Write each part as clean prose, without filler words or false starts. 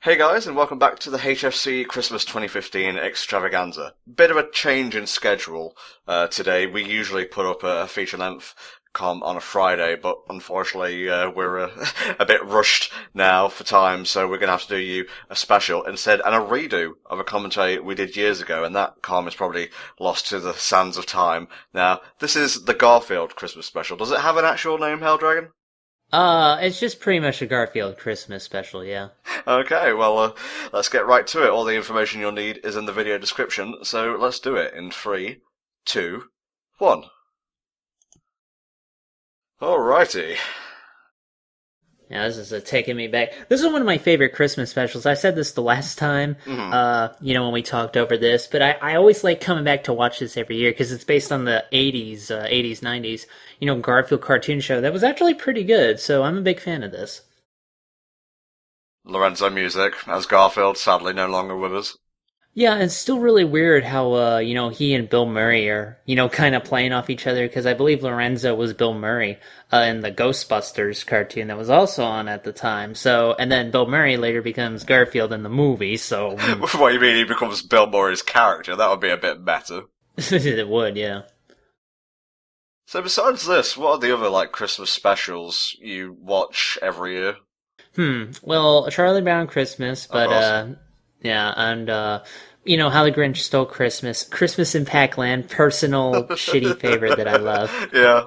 Hey guys, and welcome back to the HFC Christmas 2015 Extravaganza. Bit of a change in schedule today. We usually put up a feature-length com on a Friday, but unfortunately we're a bit rushed now for time, so we're going to have to do you a special instead, and a redo of a commentary we did years ago, and that com is probably lost to the sands of time. Now, this is the Garfield Christmas special. Does it have an actual name, Helldragon? It's just pretty much a Garfield Christmas special, yeah. Okay, well, let's get right to it. All the information you'll need is in the video description, so let's do it in 3, 2, 1. Alrighty. Yeah, this is taking me back. This is one of my favorite Christmas specials. I said this the last time, when we talked over this, but I always like coming back to watch this every year because it's based on the 80s, 90s, Garfield cartoon show that was actually pretty good, so I'm a big fan of this. Lorenzo Music, as Garfield, sadly no longer with us. Yeah, it's still really weird how, he and Bill Murray are, kind of playing off each other, because I believe Lorenzo was Bill Murray in the Ghostbusters cartoon that was also on at the time. So, and then Bill Murray later becomes Garfield in the movie, so... What do you mean he becomes Bill Murray's character? That would be a bit better. It would, yeah. So besides this, what are the other, Christmas specials you watch every year? Well, Charlie Brown Christmas, but, yeah, and, How the Grinch Stole Christmas, Christmas in Pac-Land, personal shitty favorite that I love. Yeah.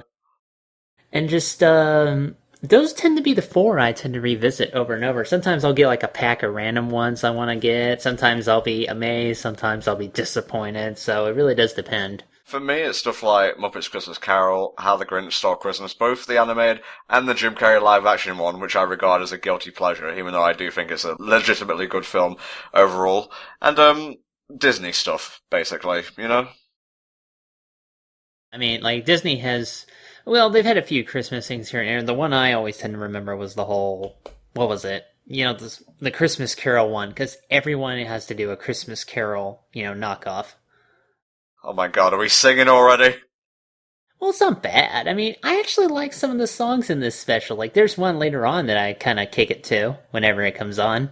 And just, those tend to be the four I tend to revisit over and over. Sometimes I'll get, a pack of random ones I want to get. Sometimes I'll be amazed. Sometimes I'll be disappointed. So it really does depend. For me, it's stuff like Muppets Christmas Carol, How the Grinch Stole Christmas, both the animated and the Jim Carrey live-action one, which I regard as a guilty pleasure, even though I do think it's a legitimately good film overall. And, Disney stuff, basically, I mean, Disney has... Well, they've had a few Christmas things here and there. The one I always tend to remember was the whole... What was it? The Christmas Carol one, because everyone has to do a Christmas Carol, knockoff. Oh my god, are we singing already? Well, it's not bad. I mean, I actually like some of the songs in this special. There's one later on that I kind of kick it to whenever it comes on.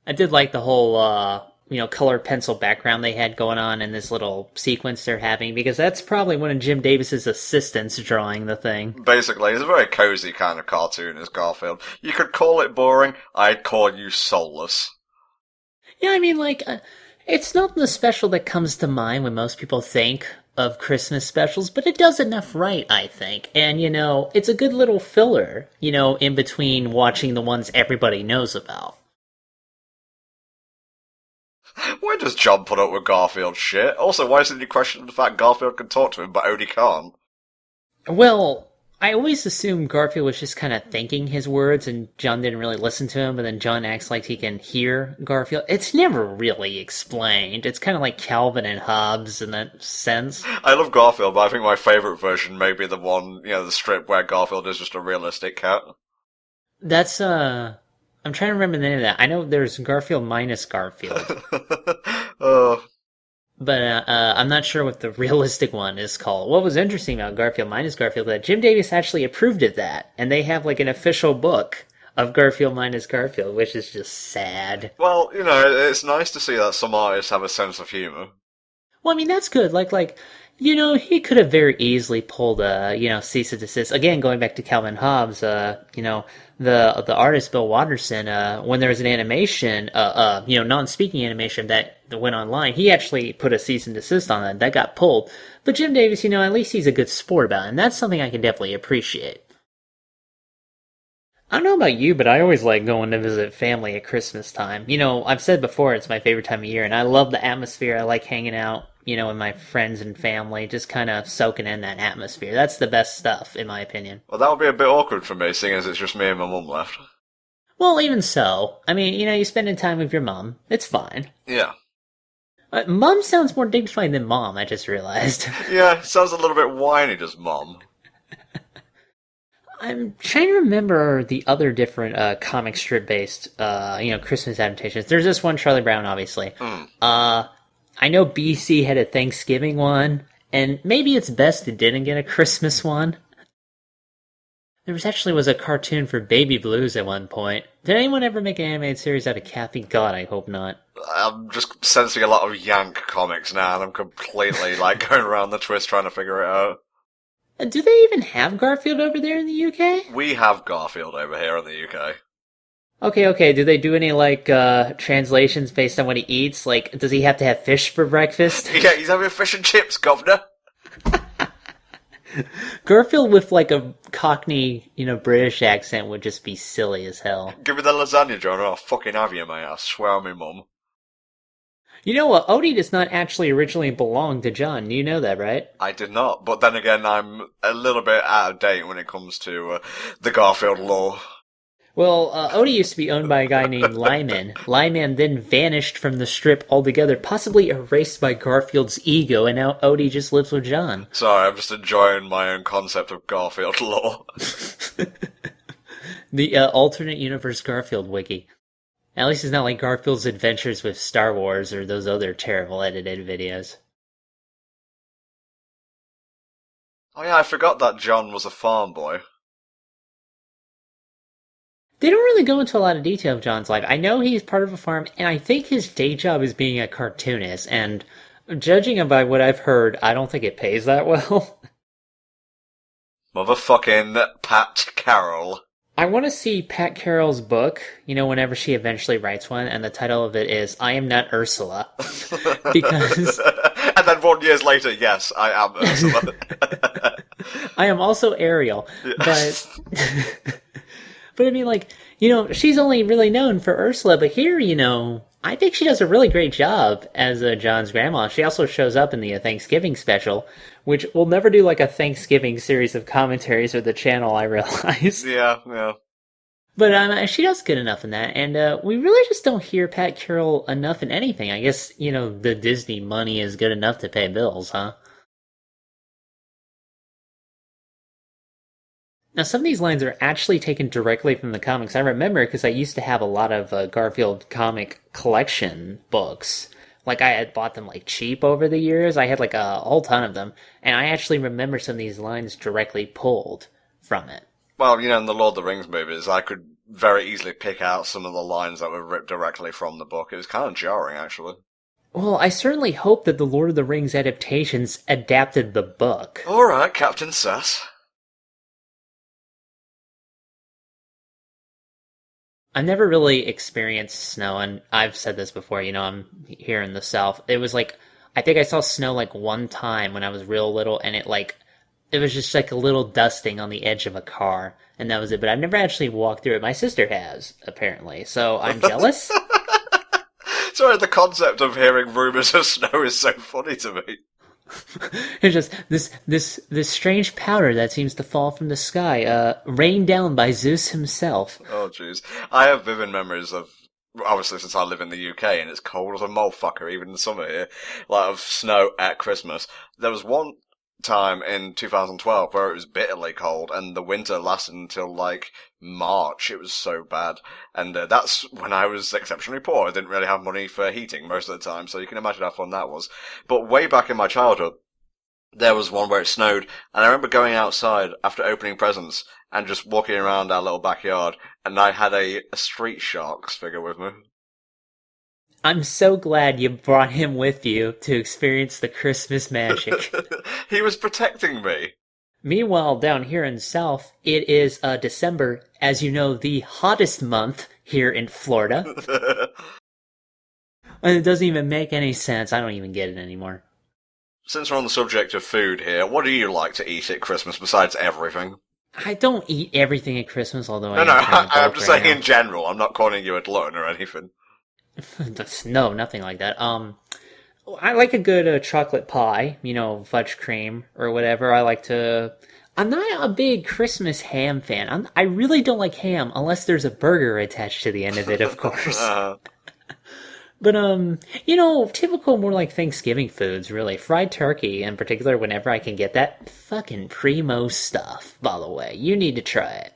I did like the whole, colored pencil background they had going on in this little sequence they're having, because that's probably one of Jim Davis's assistants drawing the thing. Basically, it's a very cozy kind of cartoon, is Garfield. You could call it boring, I'd call you soulless. Yeah, I mean, it's not the special that comes to mind when most people think of Christmas specials, but it does enough right, I think. And, it's a good little filler, in between watching the ones everybody knows about. Why does John put up with Garfield's shit? Also, why isn't he questioning the fact Garfield can talk to him, but Odie can't? Well, I always assumed Garfield was just kind of thinking his words and John didn't really listen to him, but then John acts like he can hear Garfield. It's never really explained. It's kind of like Calvin and Hobbes in that sense. I love Garfield, but I think my favourite version may be the one, the strip where Garfield is just a realistic cat. That's, I'm trying to remember the name of that. I know there's Garfield minus Garfield. But I'm not sure what the realistic one is called. What was interesting about Garfield minus Garfield, that Jim Davis actually approved of that. And they have an official book of Garfield minus Garfield, which is just sad. Well, it's nice to see that some artists have a sense of humour. Well, I mean, that's good. He could have very easily pulled a, cease and desist. Again, going back to Calvin Hobbes, the artist Bill Watterson, when there was an animation, non-speaking animation that went online, he actually put a cease and desist on that. That got pulled. But Jim Davis, at least he's a good sport about it, and that's something I can definitely appreciate. I don't know about you, but I always like going to visit family at Christmas time. I've said before, it's my favorite time of year, and I love the atmosphere. I like hanging out, with my friends and family, just kind of soaking in that atmosphere. That's the best stuff, in my opinion. Well, that would be a bit awkward for me, seeing as it's just me and my mum left. Well, even so. I mean, you're spending time with your mum. It's fine. Yeah. Mum sounds more dignified than mom, I just realized. Yeah, sounds a little bit whiny, does mum. I'm trying to remember the other different comic strip-based, Christmas adaptations. There's this one, Charlie Brown, obviously. I know BC had a Thanksgiving one, and maybe it's best it didn't get a Christmas one. There was a cartoon for Baby Blues at one point. Did anyone ever make an animated series out of Kathy? God, I hope not. I'm just sensing a lot of Yank comics now, and I'm completely, like, going around the twist trying to figure it out. Do they even have Garfield over there in the UK? We have Garfield over here in the UK. Okay. Do they do any, like, translations based on what he eats? Like, does he have to have fish for breakfast? Yeah, he's having fish and chips, governor. Garfield with, like, a Cockney, British accent would just be silly as hell. Give me the lasagna, John, or I'll fucking have you, mate. I swear on me mum. You know what? Odie does not actually originally belong to John. You know that, right? I did not, but then again, I'm a little bit out of date when it comes to the Garfield lore. Well, Odie used to be owned by a guy named Lyman. Lyman then vanished from the strip altogether, possibly erased by Garfield's ego, and now Odie just lives with John. Sorry, I'm just enjoying my own concept of Garfield lore. The alternate universe Garfield wiki. At least it's not like Garfield's adventures with Star Wars or those other terrible edited videos. Oh yeah, I forgot that John was a farm boy. They don't really go into a lot of detail of John's life. I know he's part of a farm, and I think his day job is being a cartoonist, and judging by what I've heard, I don't think it pays that well. Motherfucking Pat Carroll. I want to see Pat Carroll's book, whenever she eventually writes one, and the title of it is I Am Not Ursula. Because... And then 1 year later, yes, I am Ursula. I am also Ariel, yes. but... But I mean, like, she's only really known for Ursula, but here, I think she does a really great job as John's grandma. She also shows up in the Thanksgiving special, which we'll never do, like, a Thanksgiving series of commentaries for the channel, I realize. Yeah. But she does good enough in that, and we really just don't hear Pat Carroll enough in anything. I guess, the Disney money is good enough to pay bills, huh? Now, some of these lines are actually taken directly from the comics. I remember because I used to have a lot of Garfield comic collection books. Like, I had bought them, like, cheap over the years. I had, like, a whole ton of them. And I actually remember some of these lines directly pulled from it. Well, in the Lord of the Rings movies, I could very easily pick out some of the lines that were ripped directly from the book. It was kind of jarring, actually. Well, I certainly hope that the Lord of the Rings adaptations adapted the book. Alright, Captain Sass. I've never really experienced snow, and I've said this before, I'm here in the South. It was like, I think I saw snow like one time when I was real little, and it was just like a little dusting on the edge of a car, and that was it. But I've never actually walked through it. My sister has, apparently, so I'm jealous. Sorry, the concept of hearing rumours of snow is so funny to me. It's just this strange powder that seems to fall from the sky, rained down by Zeus himself. Oh, jeez. I have vivid memories of, obviously since I live in the UK and it's cold as a motherfucker, even in the summer here, like of snow at Christmas. There was one time in 2012 where it was bitterly cold and the winter lasted until like March. It was so bad. And that's when I was exceptionally poor. I didn't really have money for heating most of the time, so you can imagine how fun that was. But way back in my childhood, there was one where it snowed, and I remember going outside after opening presents and just walking around our little backyard, and I had a Street Sharks figure with me. I'm so glad you brought him with you to experience the Christmas magic. He was protecting me. Meanwhile, down here in the South, it is December, as you know, the hottest month here in Florida. And it doesn't even make any sense. I don't even get it anymore. Since we're on the subject of food here, what do you like to eat at Christmas besides everything? I don't eat everything at Christmas, although I'm just saying in general. I'm not calling you a glutton or anything. No, nothing like that. I like a good chocolate pie, fudge cream or whatever. I'm not a big Christmas ham fan. I really don't like ham unless there's a burger attached to the end of it, of course. But, typical more like Thanksgiving foods, really. Fried turkey, in particular, whenever I can get that. Fucking primo stuff, by the way. You need to try it.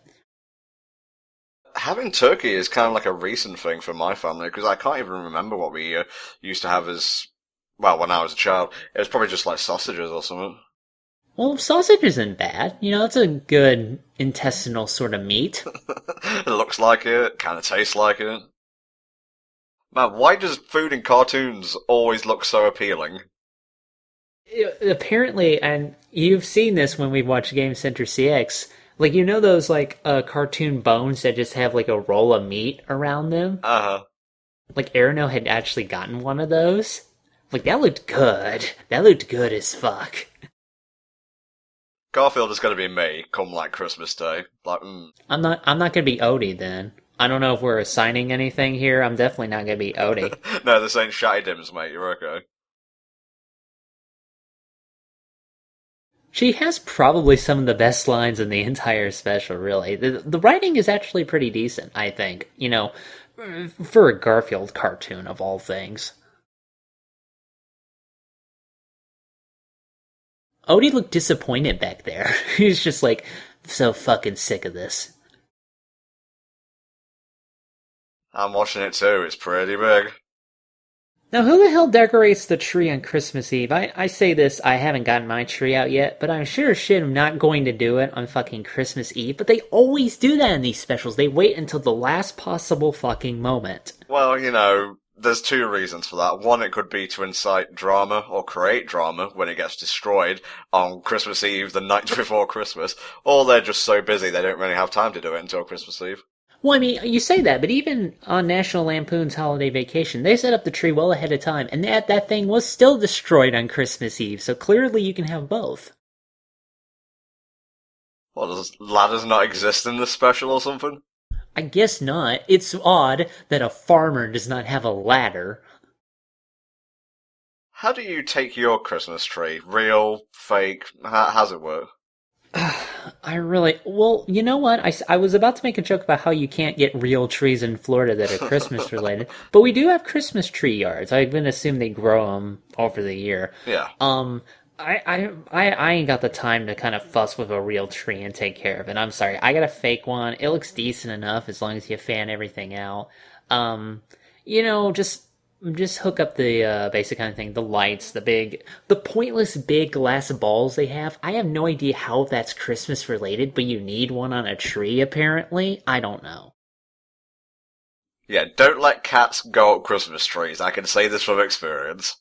Having turkey is kind of like a recent thing for my family, because I can't even remember what we used to have as, well, when I was a child. It was probably just like sausages or something. Well, sausage isn't bad. You know, it's a good intestinal sort of meat. It looks like it, kind of tastes like it. Man, why does food in cartoons always look so appealing? Apparently, and you've seen this when we watch Game Center CX, like, you know those, like, cartoon bones that just have, like, a roll of meat around them? Uh-huh. Like, Arno had actually gotten one of those. Like, that looked good. That looked good as fuck. Garfield is gonna be me, come like Christmas Day. Like, I'm not gonna be Odie then. I don't know if we're assigning anything here. I'm definitely not gonna be Odie. No, this ain't Shatty Dims, mate, you're okay. She has probably some of the best lines in the entire special, really. The writing is actually pretty decent, I think. You know, for a Garfield cartoon of all things. Odie looked disappointed back there. He's just like, so fucking sick of this. I'm watching it too, it's pretty big. Now, who the hell decorates the tree on Christmas Eve? I say this, I haven't gotten my tree out yet, but I'm sure as shit I'm not going to do it on fucking Christmas Eve. But they always do that in these specials. They wait until the last possible fucking moment. Well, you know, there's two reasons for that. One, it could be to incite drama or create drama when it gets destroyed on Christmas Eve, the night before Christmas, or they're just so busy they don't really have time to do it until Christmas Eve. Well, I mean, you say that, but even on National Lampoon's Holiday Vacation, they set up the tree well ahead of time, and that thing was still destroyed on Christmas Eve, so clearly you can have both. What, does ladders not exist in this special or something? I guess not. It's odd that a farmer does not have a ladder. How do you take your Christmas tree? Real? Fake? How's it work? Well, you know what? I was about to make a joke about how you can't get real trees in Florida that are Christmas related, but we do have Christmas tree yards. I've been assuming they grow them over the year. Yeah. I ain't got the time to kind of fuss with a real tree and take care of it. I'm sorry. I got a fake one. It looks decent enough as long as you fan everything out. You know, just hook up the basic kind of thing, the lights, the pointless big glass balls they have. I have no idea how that's Christmas related, but you need one on a tree apparently. I don't know. Yeah, don't let cats go up Christmas trees. I can say this from experience.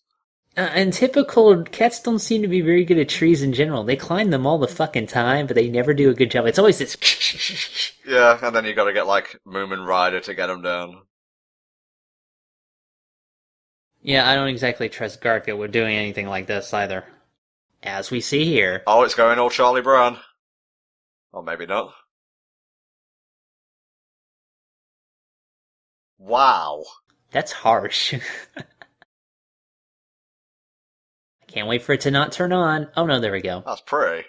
And typical cats don't seem to be very good at trees in general. They climb them all the fucking time, but they never do a good job. It's always this. Yeah, and then you gotta get, like, Moomin Rider to get them down. Yeah, I don't exactly trust Garfield with doing anything like this either. As we see here. Oh, it's going all Charlie Brown. Or maybe not. Wow. That's harsh. I can't wait for it to not turn on. Oh no, there we go. That's pretty.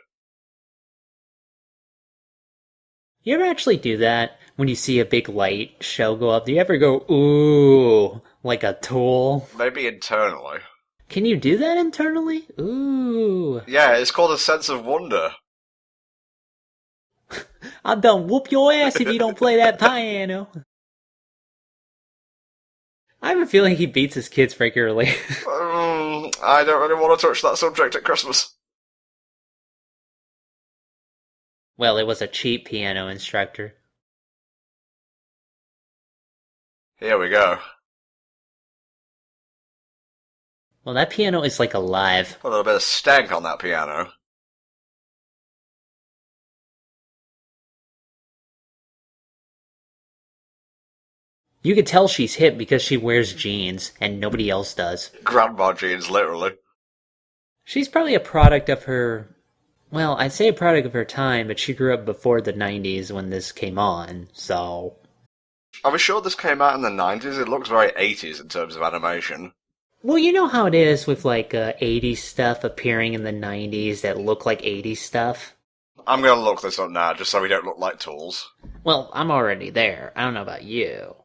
You ever actually do that when you see a big light show go up? Do you ever go, ooh, like a tool? Maybe internally. Can you do that internally? Ooh. Yeah, it's called a sense of wonder. I'm done whoop your ass if you don't play that piano. I have a feeling he beats his kids regularly. I don't really want to touch that subject at Christmas. Well, it was a cheap piano instructor. Here we go. Well, that piano is like alive. A little bit of stank on that piano. You could tell she's hip because she wears jeans, and nobody else does. Grandma jeans, literally. She's probably a product of her... Well, I'd say a product of her time, but she grew up before the 90s when this came on, so... Are we sure this came out in the 90s? It looks very 80s in terms of animation. Well, you know how it is with, like, 80s stuff appearing in the 90s that look like 80s stuff? I'm gonna look this up now, just so we don't look like tools. Well, I'm already there. I don't know about you.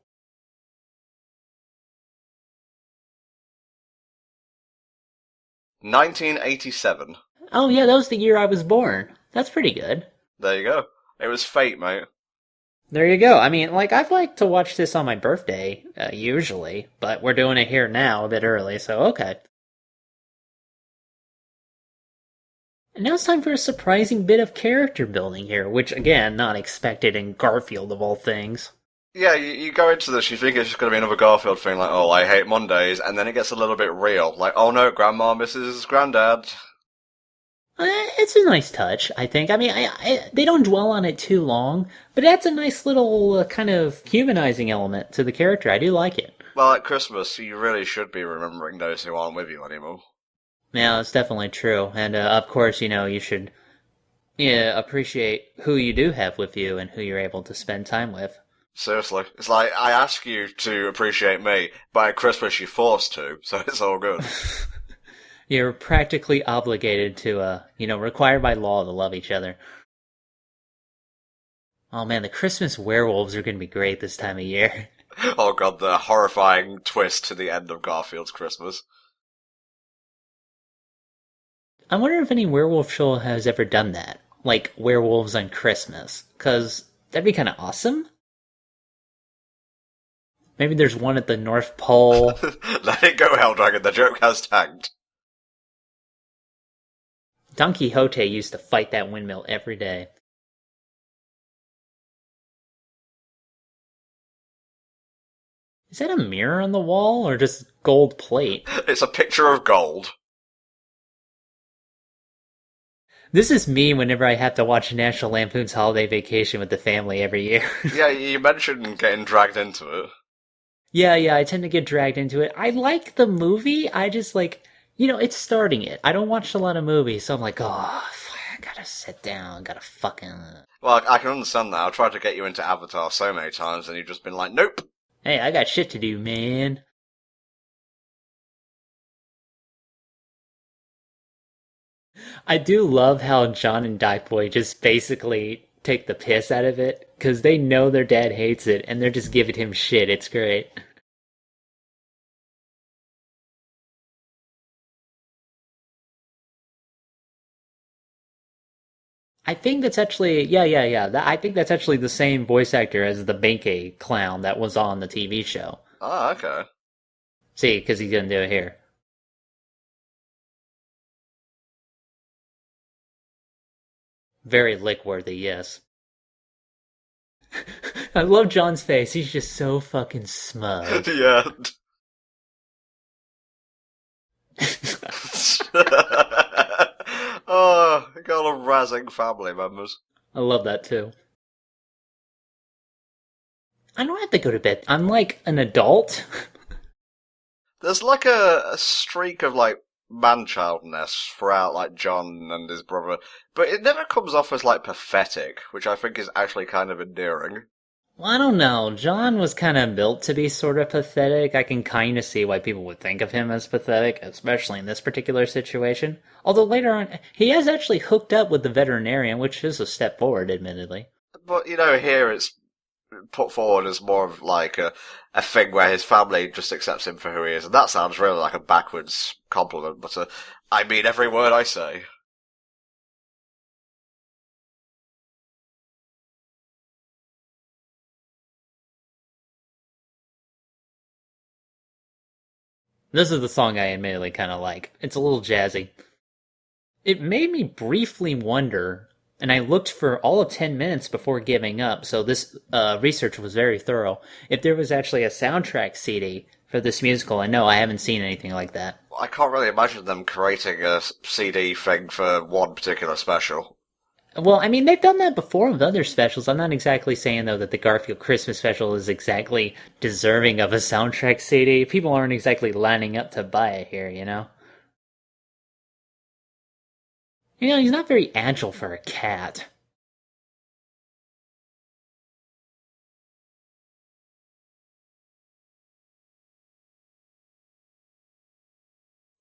$1987. Oh yeah, that was the year I was born. That's pretty good. There you go. It was fate, mate. There you go. I mean, like, I'd like to watch this on my birthday, usually, but we're doing it here now a bit early, so okay. And now it's time for a surprising bit of character building here, which, again, not expected in Garfield of all things. Yeah, you go into this, you think it's just going to be another Garfield thing, like, oh, I hate Mondays, and then it gets a little bit real. Like, oh no, Grandma misses Granddad. It's a nice touch, I think. I mean, they don't dwell on it too long, but it adds a nice little kind of humanizing element to the character. I do like it. Well, at Christmas, you really should be remembering those who aren't with you anymore. Yeah, that's definitely true. And of course, you should appreciate who you do have with you and who you're able to spend time with. Seriously. It's like, I ask you to appreciate me, but at Christmas you're forced to, so it's all good. You're practically obligated to, required by law to love each other. Oh man, the Christmas werewolves are going to be great this time of year. Oh god, the horrifying twist to the end of Garfield's Christmas. I wonder if any werewolf show has ever done that. Like, werewolves on Christmas. Because that'd be kind of awesome. Maybe there's one at the North Pole. Let it go, Helldragon, the joke has tanked. Don Quixote used to fight that windmill every day. Is that a mirror on the wall, or just gold plate? It's a picture of gold. This is me whenever I have to watch National Lampoon's Holiday Vacation with the family every year. Yeah, you mentioned getting dragged into it. Yeah, I tend to get dragged into it. I like the movie, I just it's starting it. I don't watch a lot of movies, so I'm like, oh, I gotta sit down, gotta fucking... Well, I can understand that. I've tried to get you into Avatar so many times, and you've just been like, nope. Hey, I got shit to do, man. I do love how John and Dyke Boy just basically take the piss out of it, because they know their dad hates it, and they're just giving him shit. It's great. I think that's actually, yeah. I think that's actually the same voice actor as the Benkei clown that was on the TV show. Ah, okay. See, because he's gonna do it here. Very lick-worthy, yes. I love John's face. He's just so fucking smug. Yeah. Oh, you got a razzing family members. I love that too. I don't have to go to bed. I'm like an adult. There's like a streak of like man-childness throughout like John and his brother, but it never comes off as like pathetic, which I think is actually kind of endearing. Well, I don't know. John was kind of built to be sort of pathetic. I can kind of see why people would think of him as pathetic, especially in this particular situation. Although later on, he has actually hooked up with the veterinarian, which is a step forward, admittedly. But here it's put forward as more of like a thing where his family just accepts him for who he is, and that sounds really like a backwards compliment, but I mean every word I say. This is the song I admittedly kind of like. It's a little jazzy. It made me briefly wonder, and I looked for all of 10 minutes before giving up, so this research was very thorough, if there was actually a soundtrack CD for this musical, and no, I haven't seen anything like that. I can't really imagine them creating a CD thing for one particular special. Well, I mean, they've done that before with other specials. I'm not exactly saying, though, that the Garfield Christmas special is exactly deserving of a soundtrack CD. People aren't exactly lining up to buy it here, you know? He's not very agile for a cat.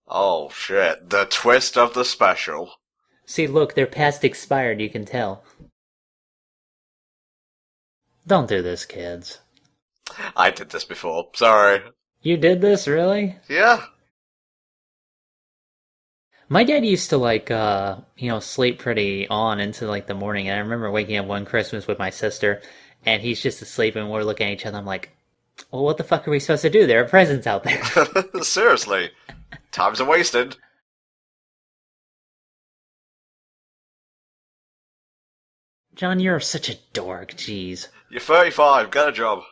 Oh shit, the twist of the special. See, look, they're past expired, you can tell. Don't do this, kids. I did this before, sorry. You did this, really? Yeah. My dad used to sleep pretty on into like the morning, and I remember waking up one Christmas with my sister, and he's just asleep, and we're looking at each other. I'm like, well, what the fuck are we supposed to do? There are presents out there. Seriously. Times are wasted. John, you're such a dork, jeez. You're 35, get a job.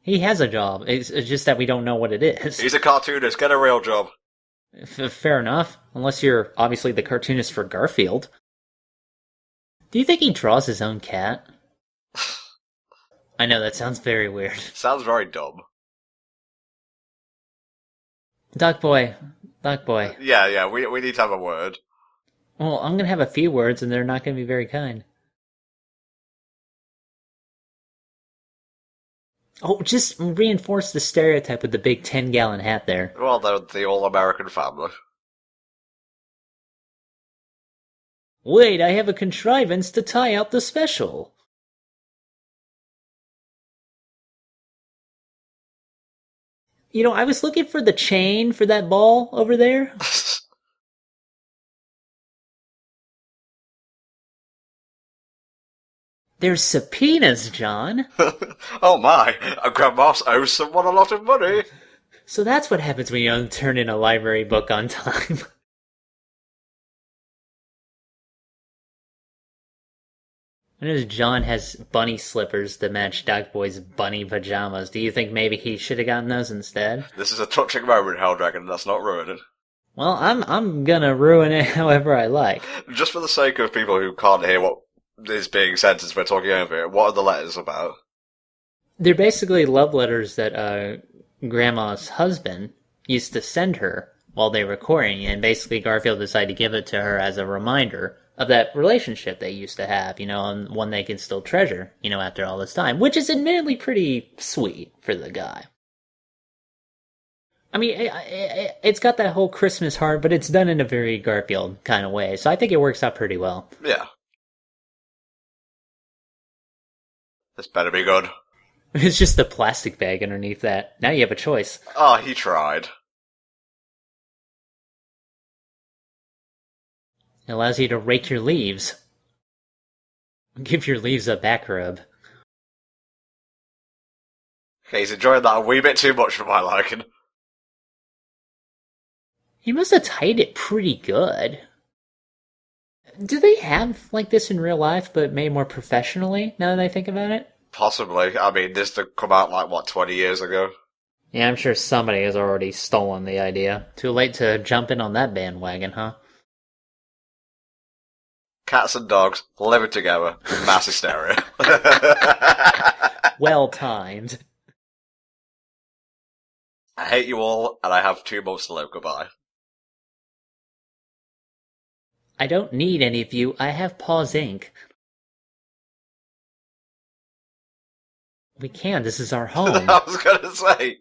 He has a job, it's just that we don't know what it is. He's a cartoonist, get a real job. Fair enough, unless you're obviously the cartoonist for Garfield. Do you think he draws his own cat? I know, that sounds very weird. Sounds very dumb. Duck boy. Yeah, we need to have a word. Well, I'm gonna have a few words and they're not gonna be very kind. Oh, just reinforce the stereotype with the big 10-gallon hat there. Well, they're the all-American family. Wait, I have a contrivance to tie out the special. You know, I was looking for the chain for that ball over there. There's subpoenas, John. Oh my, Grandma's owes someone a lot of money. So that's what happens when you don't turn in a library book on time. I notice John has bunny slippers that match Doc Boy's bunny pajamas. Do you think maybe he should have gotten those instead? This is a touching moment, Helldragon, let's not ruin it. Well, I'm gonna ruin it however I like. Just for the sake of people who can't hear what is being said as we're talking over it, what are the letters about? They're basically love letters that Grandma's husband used to send her while they were courting, and basically Garfield decided to give it to her as a reminder of that relationship they used to have, you know, and one they can still treasure, you know, after all this time, which is admittedly pretty sweet for the guy. I mean, it's got that whole Christmas heart, but it's done in a very Garfield kind of way, so I think it works out pretty well. Yeah. This better be good. It's just the plastic bag underneath that. Now you have a choice. Oh, he tried. It allows you to rake your leaves. Give your leaves a back rub. Okay, he's enjoying that a wee bit too much for my liking. He must have tied it pretty good. Do they have like this in real life, but made more professionally, now that I think about it? Possibly. I mean, this did come out like, what, 20 years ago? Yeah, I'm sure somebody has already stolen the idea. Too late to jump in on that bandwagon, huh? Cats and dogs living together, mass hysteria. Well timed. I hate you all, and I have 2 months to live. Goodbye. I don't need any of you. I have Paws Inc. We can. This is our home. I was gonna say.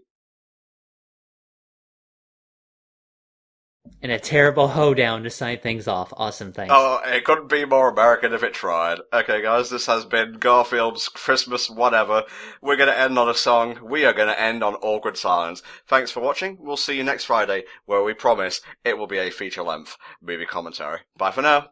And a terrible hoedown to sign things off. Awesome, thanks. Oh, it couldn't be more American if it tried. Okay, guys, this has been Garfield's Christmas whatever. We're gonna end on a song. We are gonna end on awkward silence. Thanks for watching. We'll see you next Friday, where we promise it will be a feature-length movie commentary. Bye for now.